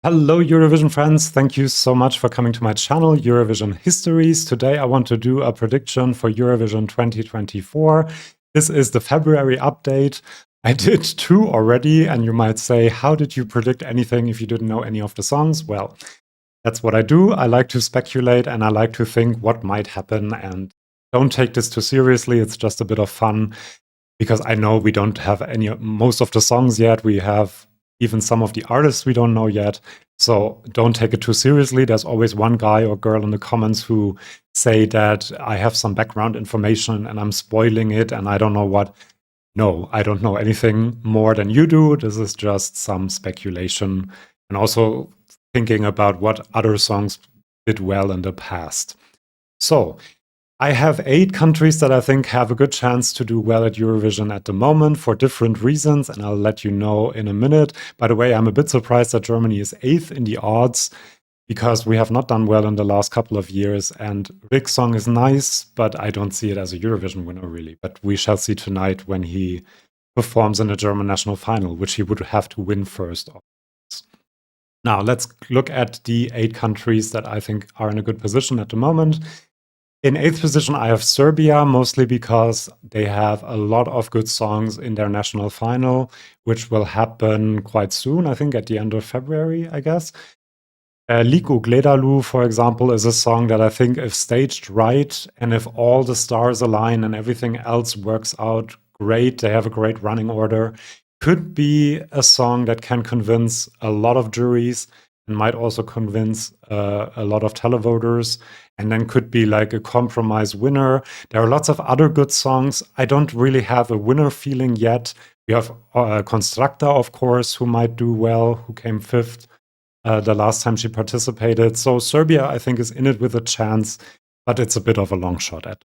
Hello, Eurovision friends. Thank you so much for coming to my channel, Eurovision Histories. Today, I want to do a prediction for Eurovision 2024. This is the February update. I did two already, and you might say, how did you predict anything if you didn't know any of the songs? Well, that's what I do. I like to speculate, and I like to think what might happen, and don't take this too seriously. It's just a bit of fun, because I know we don't have most of the songs yet. We have even some of the artists we don't know yet. So don't take it too seriously. There's always one guy or girl in the comments who say that I have some background information and I'm spoiling it and I don't know what. No, I don't know anything more than you do. This is just some speculation and also thinking about what other songs did well in the past. So I have 8 countries that I think have a good chance to do well at Eurovision at the moment for different reasons, and I'll let you know in a minute. By the way, I'm a bit surprised that Germany is 8th in the odds because we have not done well in the last couple of years, and Rick's song is nice, but I don't see it as a Eurovision winner, really. But we shall see tonight when he performs in the German national final, which he would have to win first. Now, let's look at the 8 countries that I think are in a good position at the moment. In 8th position, I have Serbia, mostly because they have a lot of good songs in their national final, which will happen quite soon, I think at the end of February, I guess. Liku Gledalu, for example, is a song that I think if staged right, and if all the stars align and everything else works out great, they have a great running order, could be a song that can convince a lot of juries and might also convince a lot of televoters, and then could be like a compromise winner. There are lots of other good songs. I don't really have a winner feeling yet. We have Constructor, of course, who might do well, who came 5th the last time she participated. So Serbia, I think, is in it with a chance, but it's a bit of a long shot at.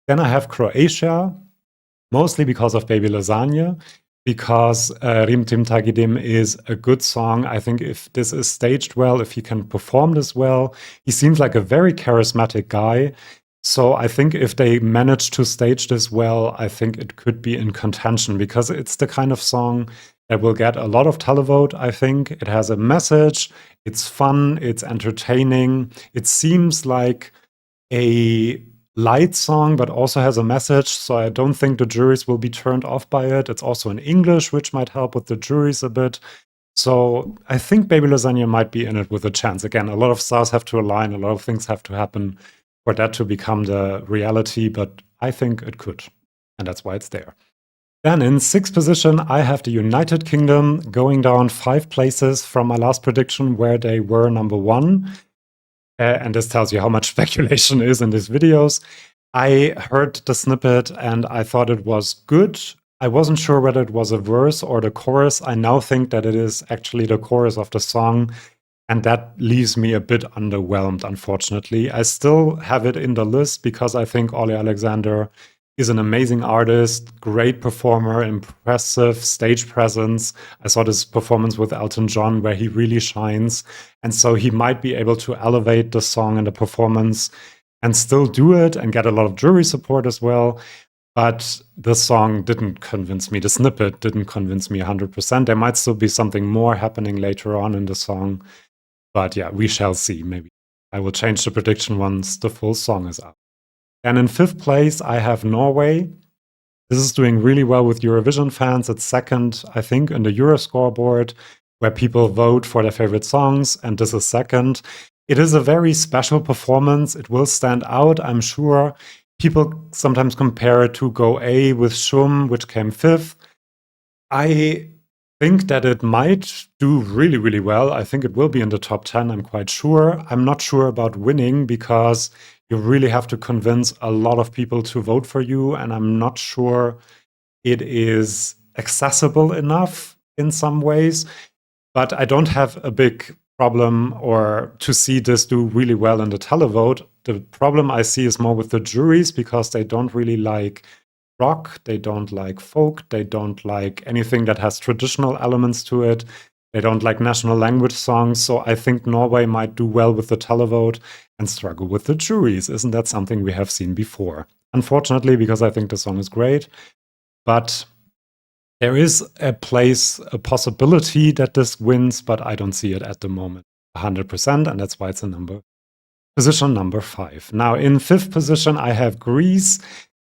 Then I have Croatia, mostly because of Baby Lasagna, because Rim Tim Tagidim is a good song. I think if this is staged well, if he can perform this well, he seems like a very charismatic guy. So I think if they manage to stage this well, I think it could be in contention, because it's the kind of song that will get a lot of televote, I think. It has a message, it's fun, it's entertaining. It seems like a light song, but also has a message, so I don't think the juries will be turned off by it. It's also in English, which might help with the juries a bit. So I think Baby Lasagna might be in it with a chance. Again, a lot of stars have to align, a lot of things have to happen for that to become the reality, but I think it could, and that's why it's there. Then in 6th position, I have the United Kingdom going down 5 places from my last prediction, where they were number 1. And this tells you how much speculation is in these videos. I heard the snippet and I thought it was good. I wasn't sure whether it was a verse or the chorus. I now think that it is actually the chorus of the song, and that leaves me a bit underwhelmed, unfortunately. I still have it in the list because I think Ole Alexander is an amazing artist, great performer, impressive stage presence. I saw this performance with Elton John where he really shines. And so he might be able to elevate the song and the performance and still do it and get a lot of jury support as well. But the song didn't convince me. The snippet didn't convince me 100%. There might still be something more happening later on in the song. But yeah, we shall see. Maybe I will change the prediction once the full song is up. And in 5th place, I have Norway. This is doing really well with Eurovision fans. It's 2nd, I think, in the Euro scoreboard, where people vote for their favorite songs, and this is 2nd. It is a very special performance. It will stand out, I'm sure. People sometimes compare it to Go A with Shum, which came 5th. I think that it might do really, really well. I think it will be in the top 10, I'm quite sure. I'm not sure about winning, because you really have to convince a lot of people to vote for you, and I'm not sure it is accessible enough in some ways. But I don't have a big problem or to see this do really well in the televote. The problem I see is more with the juries, because they don't really like rock, they don't like folk, they don't like anything that has traditional elements to it. They don't like national language songs, so I think Norway might do well with the televote and struggle with the juries. Isn't that something we have seen before? Unfortunately, because I think the song is great, but There is a possibility that this wins, but I don't see it at the moment 100%, and that's why it's a position number 5. Now, in 5th position, I have Greece.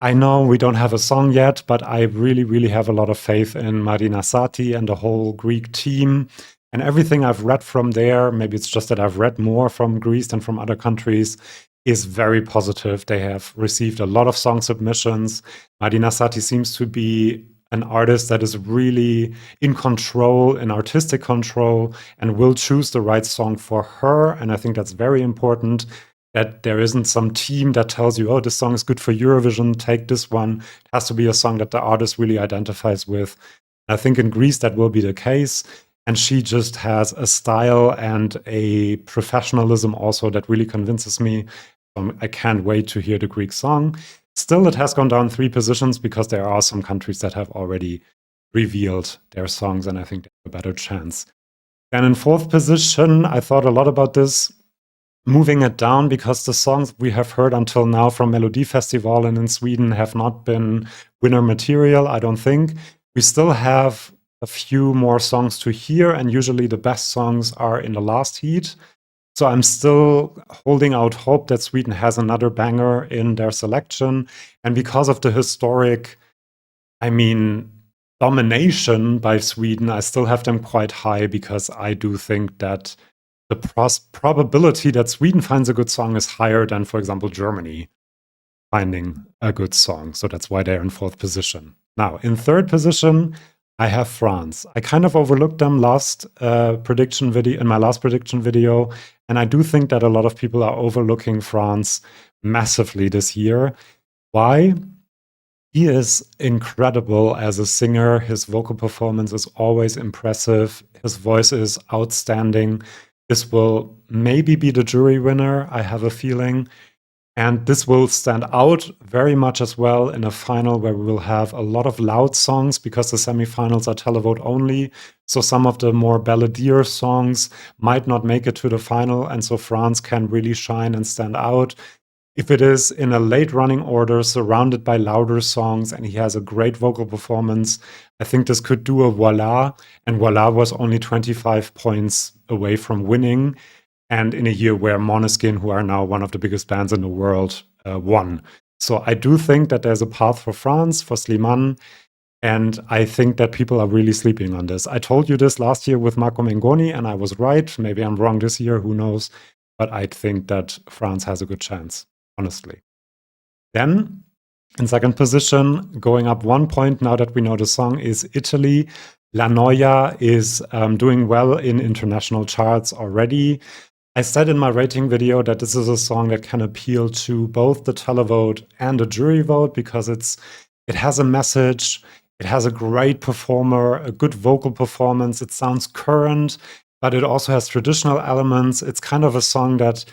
I know we don't have a song yet, but I really, really have a lot of faith in Marina Sati and the whole Greek team. And everything I've read from there, maybe it's just that I've read more from Greece than from other countries, is very positive. They have received a lot of song submissions. Marina Sati seems to be an artist that is really in control, in artistic control, and will choose the right song for her. And I think that's very important, that there isn't some team that tells you, oh, this song is good for Eurovision, take this one. It has to be a song that the artist really identifies with. I think in Greece that will be the case. And she just has a style and a professionalism also that really convinces me. I can't wait to hear the Greek song. Still, it has gone down 3 positions because there are some countries that have already revealed their songs, and I think they have a better chance. And in 4th position, I thought a lot about this, moving it down, because the songs we have heard until now from Melody Festival and in Sweden have not been winner material, I don't think. We still have a few more songs to hear, and usually the best songs are in the last heat. So I'm still holding out hope that Sweden has another banger in their selection. And because of the historic, domination by Sweden, I still have them quite high, because I do think that the probability that Sweden finds a good song is higher than, for example, Germany finding a good song. So that's why they're in 4th position. Now, in 3rd position, I have France. I kind of overlooked them in my last prediction video, and I do think that a lot of people are overlooking France massively this year. Why? He is incredible as a singer. His vocal performance is always impressive. His voice is outstanding. This will maybe be the jury winner, I have a feeling. And this will stand out very much as well in a final where we will have a lot of loud songs, because the semifinals are televote only. So some of the more balladier songs might not make it to the final, and so France can really shine and stand out. If it is in a late running order, surrounded by louder songs, and he has a great vocal performance, I think this could do a voila. And voila was only 25 points away from winning. And in a year where Måneskin, who are now one of the biggest bands in the world, won. So I do think that there's a path for France, for Slimane, and I think that people are really sleeping on this. I told you this last year with Marco Mengoni, and I was right. Maybe I'm wrong this year, who knows? But I think that France has a good chance, honestly. Then, in 2nd position, going up 1 point now that we know the song, is Italy. La Noia is doing well in international charts already. I said in my rating video that this is a song that can appeal to both the televote and the jury vote, because it has a message, it has a great performer, a good vocal performance, it sounds current, but it also has traditional elements. It's kind of a song that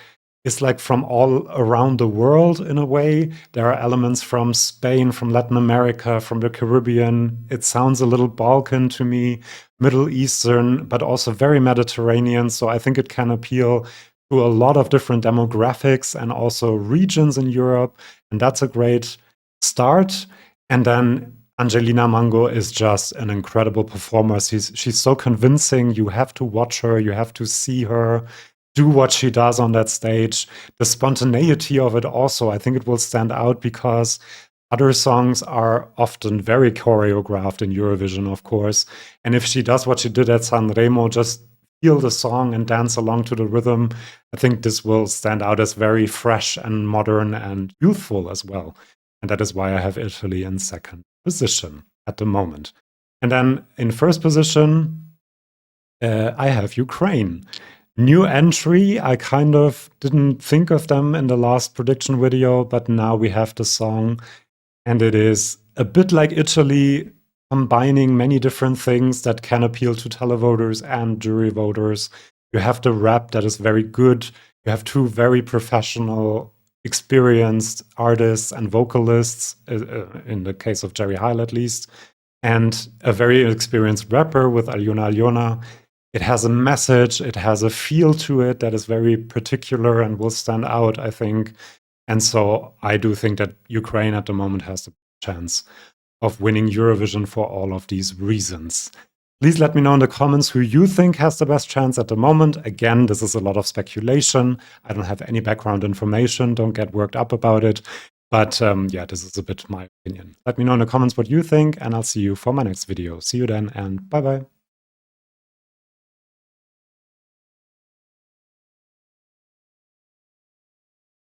is like from all around the world in a way. There are elements from Spain, from Latin America, from the Caribbean. It sounds a little Balkan to me, Middle Eastern, but also very Mediterranean. So I think it can appeal to a lot of different demographics and also regions in Europe. And that's a great start. And then Angelina Mango is just an incredible performer. She's so convincing. You have to watch her. You have to see her do what she does on that stage. The spontaneity of it also, I think it will stand out, because other songs are often very choreographed in Eurovision, of course. And if she does what she did at Sanremo, just feel the song and dance along to the rhythm, I think this will stand out as very fresh and modern and youthful as well. And that is why I have Italy in 2nd position at the moment. And then in 1st position, I have Ukraine. New entry. I kind of didn't think of them in the last prediction video, but now we have the song, and it is a bit like Italy, combining many different things that can appeal to televoters and jury voters. You have the rap that is very good. You have 2 very professional, experienced artists and vocalists, in the case of Jerry Heil at least, and a very experienced rapper with Alyona Alyona. It has a message, it has a feel to it that is very particular and will stand out, I think. And so I do think that Ukraine at the moment has the chance. of winning Eurovision for all of these reasons. Please let me know in the comments who you think has the best chance at the moment. Again, this is a lot of speculation. I don't have any background information. Don't get worked up about it. But yeah, this is a bit my opinion. Let me know in the comments what you think, and I'll see you for my next video. See you then, and bye-bye.